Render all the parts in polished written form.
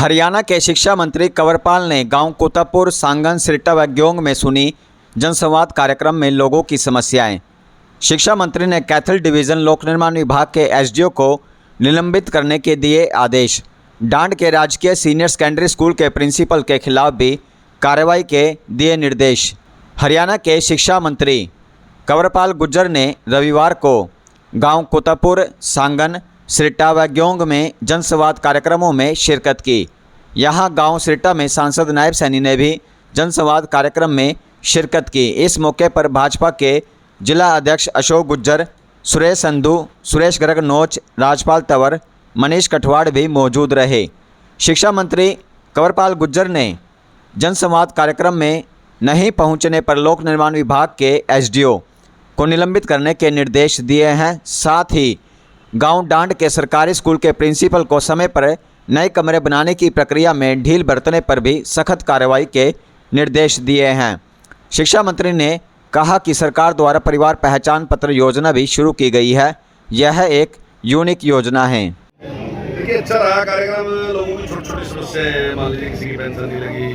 हरियाणा के शिक्षा मंत्री कंवरपाल ने गांव कोतापुर, सांगन, सिरटा व ग्योंग में सुनी जनसंवाद कार्यक्रम में लोगों की समस्याएं। शिक्षा मंत्री ने कैथल डिवीज़न लोक निर्माण विभाग के एसडीओ को निलंबित करने के दिए आदेश। डांड के राजकीय सीनियर सेकेंडरी स्कूल के प्रिंसिपल के खिलाफ भी कार्रवाई के दिए निर्देश। हरियाणा के शिक्षा मंत्री कंवरपाल गुर्जर ने रविवार को गांव कोतापुर, सांगन, सिरटा व ग्योंग में जनसंवाद कार्यक्रमों में शिरकत की। यहां गांव सिरटा में सांसद नायब सैनी ने भी जनसंवाद कार्यक्रम में शिरकत की। इस मौके पर भाजपा के जिला अध्यक्ष अशोक गुर्जर, सुरेश संधू, सुरेश गर्ग नोच, राजपाल तंवर, मनीष कठवाड़ भी मौजूद रहे। शिक्षा मंत्री कंवरपाल गुर्जर ने जनसंवाद कार्यक्रम में नहीं पहुंचने पर लोक निर्माण विभाग के एसडीओ को निलंबित करने के निर्देश दिए हैं। साथ ही गांव डांड के सरकारी स्कूल के प्रिंसिपल को समय पर नए कमरे बनाने की प्रक्रिया में ढील बरतने पर भी सख्त कार्रवाई के निर्देश दिए हैं। शिक्षा मंत्री ने कहा कि सरकार द्वारा परिवार पहचान पत्र योजना भी शुरू की गई है। यह एक यूनिक योजना है। देखिए, अच्छा रहा कार्यक्रम। लोगों की छोटी छोटी समस्याएं, मान लीजिए किसी की पेंशन नहीं लगी,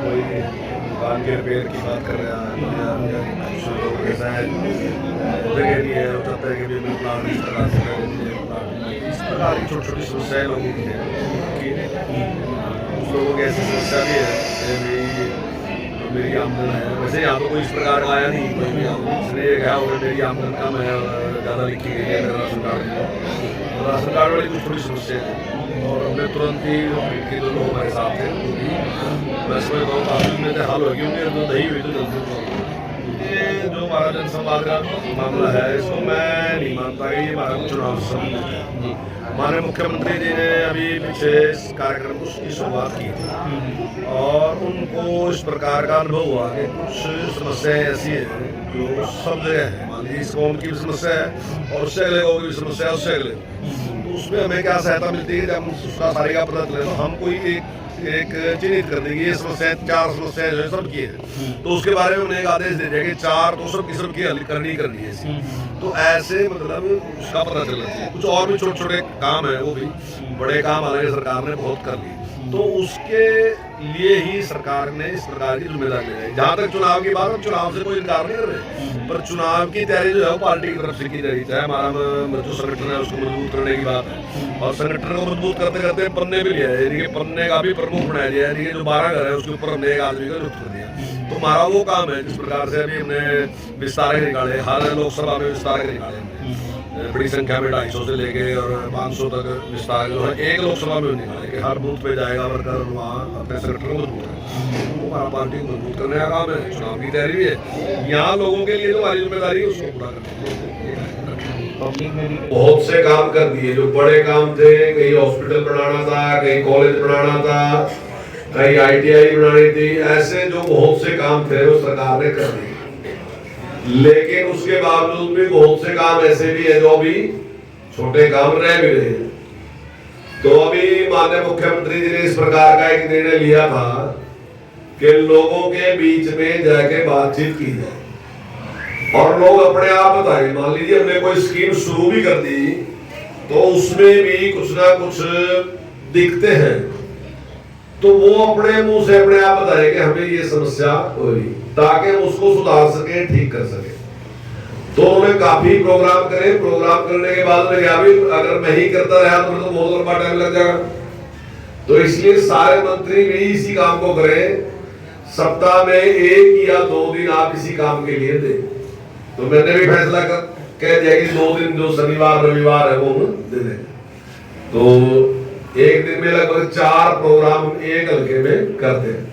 कोई दुकान के रिपेयर की बात कर रहा है, ऐसा है जगह नहीं है, चाहता है कि मैं प्लान इस प्रकार से इस प्रकार की छोटी छोटी समस्याएं लोगों की है। कुछ लोगों की ऐसी समस्या भी है, मेरी आमदन है, वैसे यहाँ तो कोई इस प्रकार का आया नहीं, कोई भी इसने ये कहा होगा मेरी आमदन कम है और ज़्यादा लिखी गई है मेरा राशन कार्ड वाली कुछ थोड़ी समस्या है। और हमने तुरंत ही के जो लोग हमारे साथ थे मैं समझता हूँ काफ़ी में हल होगी, उनकी जो दही हुई तो जल्दी। ये जो हमारा जनसंवाद का मामला है, इसको मैं नहीं मानता कि ये हमारा चुनाव से संबंधित है। हमारे मुख्यमंत्री जी ने अभी पीछे इस कार्यक्रम की शुरुआत की थी और उनको इस प्रकार का अनुभव हुआ कि कुछ समस्याएं ऐसी हैं जो सब जगह है। मान लीजिए इस कौम की भी समस्या है और उससे अगले गाँव की भी समस्या है, उससे अगले, तो उसमें हमें क्या सहायता मिलती है जब उसका सारी का पता चले तो हम कोई एक चिन्हित कर देंगे ये समस्याएं, 4 समस्याएं जो है सब की है, तो उसके बारे में उन्हें एक आदेश दे दिया कि 4 तो सबकी हल करनी है। तो ऐसे मतलब उसका पता चलना चाहिए। कुछ और भी छोटे छोटे काम है, वो भी बड़े काम हालांकि सरकार ने बहुत कर लिए, तो उसके लिए ही सरकार ने इस प्रकार की जिम्मेदारी ली है। जहाँ तक चुनाव की बात है, चुनाव से कोई इनकार नहीं कर रहे, पर चुनाव की तैयारी जो है वो पार्टी की तरफ से की जाएगी। चाहे हमारा जो संगठन है उसको मजबूत करने की बात है, और संगठन को मजबूत करते करते पन्ने भी लिया है, यानी कि पन्ने का भी प्रमुख बनाया गया है, यानी कि जो 12 घर है उसके ऊपर हमने एक आदमी का नियुक्त कर दिया। तो हमारा वो काम है जिस प्रकार से अभी हमने विस्तारक निकाले, हर लोकसभा में विस्तारक निकाले बड़ी संख्या में 250 से लेके और 500 तक विस्तार जो है एक लोकसभा में निकाले कि हर बूथ पे जाएगा वर्कर वहाँ अपने संगठन को मजबूत है। वो हमारा पार्टी को मजबूत करने का काम है, चुनाव की तैयारी भी है। यहाँ लोगों के लिए जो हमारी जिम्मेदारी है उसको पूरा करना। बहुत से काम कर दिए जो बड़े काम थे, कहीं हॉस्पिटल बनाना था, कहीं कॉलेज बनाना था, कहीं ITI बनानी थी, ऐसे जो बहुत से काम थे वो सरकार ने कर दिए। लेकिन उसके बावजूद भी बहुत से काम ऐसे भी है जो अभी छोटे काम रह भी रहे हैं। तो अभी माननीय मुख्यमंत्री जी ने इस प्रकार का एक निर्णय लिया था कि लोगों के बीच में जाके बातचीत की जाए और लोग अपने आप बताएं। मान लीजिए हमने कोई स्कीम शुरू भी कर दी तो उसमें भी कुछ ना कुछ दिखते हैं, तो वो अपने मुंह से अपने आप बताए कि हमें ये समस्या हो रही, ताकि हम उसको सुधार सके, ठीक कर सके। तो उन्होंने काफी प्रोग्राम करे। प्रोग्राम करने के बाद में भी अगर मैं ही करता रहा तो बहुत लंबा टाइम लग जाएगा। तो इसलिए सारे मंत्री भी इसी काम को करें, सप्ताह में 1 या 2 दिन आप इसी काम के लिए दें। तो मैंने भी फैसला कह दिया कि 2 दिन जो शनिवार रविवार है वो दे दें। तो एक दिन में लगभग 4 प्रोग्राम एक हल्के में करते हैं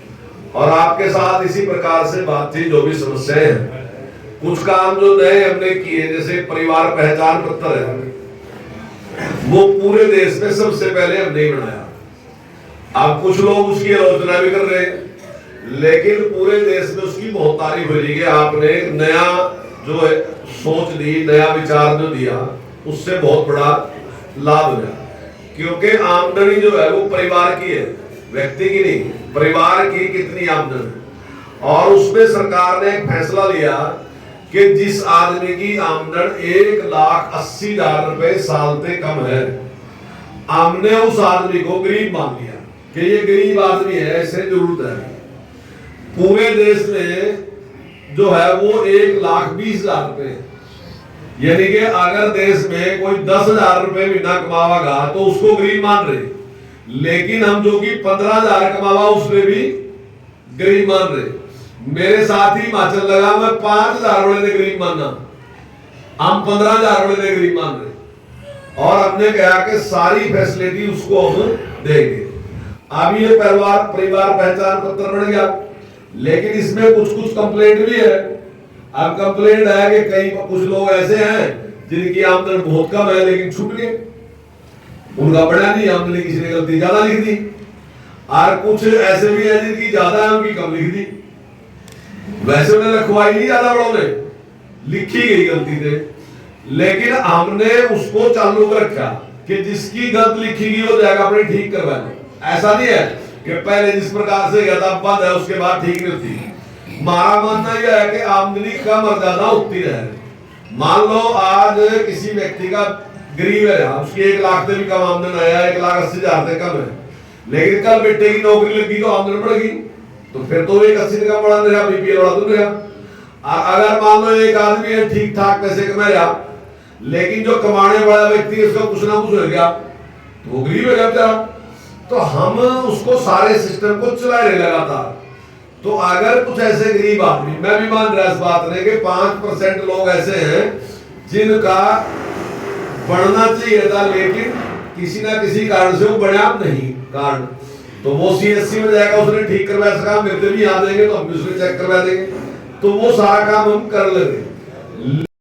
और आपके साथ इसी प्रकार से बातचीत, जो भी समस्याएं हैं, कुछ काम जो नए हमने किए जैसे परिवार पहचान पत्र है, वो पूरे देश में सबसे पहले हमने बनाया। अब कुछ लोग उसकी आलोचना भी कर रहे हैं, लेकिन पूरे देश में उसकी बहुत तारीफ हो रही है। आपने नया जो है सोच दी, नया विचार जो दिया, उससे बहुत बड़ा लाभ मिला, क्योंकि आमदनी जो है वो परिवार की है, व्यक्ति की नहीं, परिवार की कितनी आमदन है। और उसमें सरकार ने एक फैसला लिया कि जिस आदमी की आमदन 1,80,000 रुपए साल से कम है, हमने उस आदमी को गरीब मान लिया कि ये गरीब आदमी है, इसे जरूरत है। पूरे देश में जो है वो 1,20,000 रुपए, यानी कि अगर देश में कोई 10,000 रुपए महीना कमावागा तो उसको गरीब मान रहे, लेकिन हम जो कि 15,000 कमावा उसमें भी गरीब मान रहे। मेरे साथ ही हिमाचल लगा, मैं 5,000 वाले ने गरीब मानना, हम 15,000 वाले ने गरीब मान रहे, और हमने कहा कि सारी फैसिलिटी उसको हम देंगे। अब ये परिवार पहचान पत्र बन गया, लेकिन इसमें कुछ कंप्लेंट भी है। अब कंप्लेंट है कि कई कुछ लोग ऐसे हैं जिनकी आमदन बहुत कम है लेकिन छूट गए, उनका बढ़ा नहीं, आमदनी किसी ने गलती ज्यादा लिख दी, और कुछ ऐसे भी हैं जिनकी ज्यादा है उनकी कम लिख दी। वैसे उन्हें लिखवाई नहीं ज्यादा बड़ों ने, लिखी गई गलती से, लेकिन हमने उसको चालू कर रखा कि जिसकी गलत लिखी गई वो जाएगा अपनी ठीक करवाने। ऐसा नहीं है कि पहले जिस प्रकार से गया था बंद है उसके बाद ठीक नहीं होती। हमारा मानना यह है कि आमदनी कम और ज्यादा होती रहे। मान लो आज किसी व्यक्ति का गरीब है, उसकी 1 लाख से भी कम आमदन आया, 1,80,000 से कम है, लेकिन कल बेटे की नौकरी लगी तो आमदन बढ़ गई, तो फिर तो 1,80 का बढ़ा रहा, बीपीएल वाला तो रहा। अगर मान लो एक आदमी है ठीक ठाक पैसे कमा रहा, लेकिन जो कमाने वाला व्यक्ति है उसका कुछ ना कुछ हो गया तो वो गरीब हो गया बेचारा। तो हम उसको सारे सिस्टम को चला रहे लगातार। तो अगर कुछ ऐसे गरीब आदमी, मैं भी मान रहा इस बात में कि 5% लोग ऐसे हैं जिनका बढ़ना चाहिए था, लेकिन किसी ना किसी कारण से वो बढ़ा नहीं कारण, तो वो CSC में जाएगा, उसने ठीक करवा सका, मेरे भी आ जाएंगे तो हम भी उसने चेक करवा देंगे, तो वो सारा काम हम कर लेंगे।